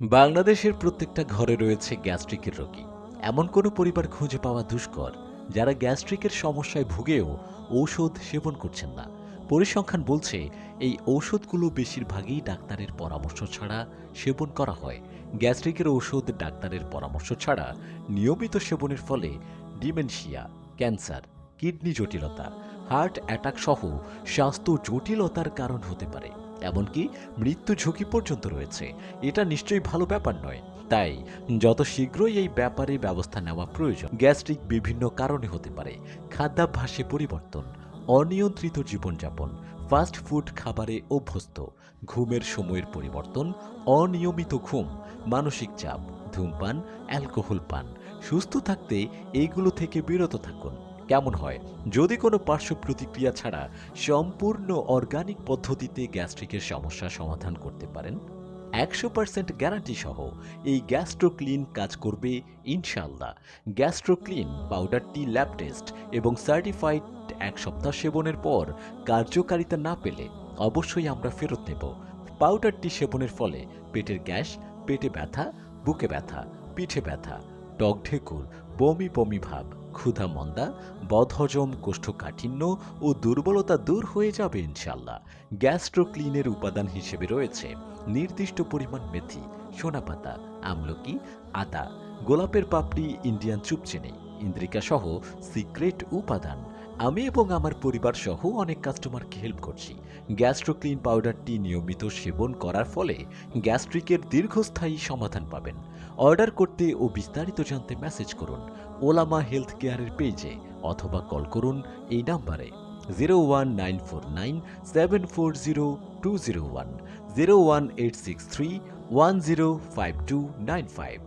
বাংলাদেশের প্রত্যেকটা ঘরে রয়েছে গ্যাস্ট্রিকের রোগী। এমন কোনো পরিবার খুঁজে পাওয়া দুষ্কর যারা গ্যাস্ট্রিকের সমস্যায় ভুগেও ঔষধ সেবন করছেন না। পরিসংখ্যান বলছে এই ঔষধগুলো বেশিরভাগই ডাক্তারের পরামর্শ ছাড়া সেবন করা হয়। গ্যাস্ট্রিকের ঔষধ ডাক্তারের পরামর্শ ছাড়া নিয়মিত সেবনের ফলে ডিমেনশিয়া, ক্যান্সার, কিডনি জটিলতা, হার্ট অ্যাটাক সহ স্বাস্থ্য জটিলতার কারণ হতে পারে। এমনকি মৃত্যু ঝুঁকি পর্যন্ত রয়েছে। এটা নিশ্চয়ই ভালো ব্যাপার নয়। তাই যত শীঘ্রই এই ব্যাপারে ব্যবস্থা নেওয়া প্রয়োজন। গ্যাস্ট্রিক বিভিন্ন কারণে হতে পারে। খাদ্যাভ্যাসে পরিবর্তন, অনিয়ন্ত্রিত জীবনযাপন, ফাস্ট ফুড খাবারে অভ্যস্ত, ঘুমের সময়ের পরিবর্তন, অনিয়মিত ঘুম, মানসিক চাপ, ধূমপান, অ্যালকোহল পান। সুস্থ থাকতে এইগুলো থেকে বিরত থাকুন। কেমন হয় যদি কোনো পার্শ্ব প্রতিক্রিয়া ছাড়া সম্পূর্ণ অর্গানিক পদ্ধতিতে গ্যাস্ট্রিকের সমস্যা সমাধান করতে পারেন? 100% গ্যারান্টি সহ এই গ্যাস্ট্রোক্লিন কাজ করবে ইনশাআল্লাহ। গ্যাস্ট্রোক্লিন পাউডারটি ল্যাব টেস্ট এবং সার্টিফাইড। 1 সপ্তাহ সেবনের পর কার্যকারিতা না পেলে অবশ্যই আমরা ফেরত নেব। পাউডারটি সেবনের ফলে পেটের গ্যাস, পেটে ব্যথা, বুকে ব্যথা, পিঠে ব্যথা, টক ঢেকুর, বমি বমি ভাব, ক্ষুধা মন্দা, বদহজম, কোষ্ঠকাঠিন্য ও দুর্বলতা দূর হয়ে যাবে ইনশাল্লাহ। গ্যাস্ট্রোক্লিনের উপাদান হিসেবে রয়েছে নির্দিষ্ট পরিমাণ মেথি, সোনাপাতা, আমলকি, আদা, গোলাপের পাপড়ি, ইন্ডিয়ান চুপচেনে, ইন্দ্রিকা সহ সিক্রেট উপাদান। আমি এবং আমার পরিবার সহ অনেক কাস্টমারকে হেল্প করছি। গ্যাস্ট্রোক্লিন পাউডারটি নিয়মিত সেবন করার ফলে গ্যাস্ট্রিকের দীর্ঘস্থায়ী সমাধান পাবেন। অর্ডার করতে ও বিস্তারিত জানতে মেসেজ করুন ওলামা হেলথ কেয়ারের পেজে অথবা কল করুন এই নাম্বারে 01949740201, 01863105295।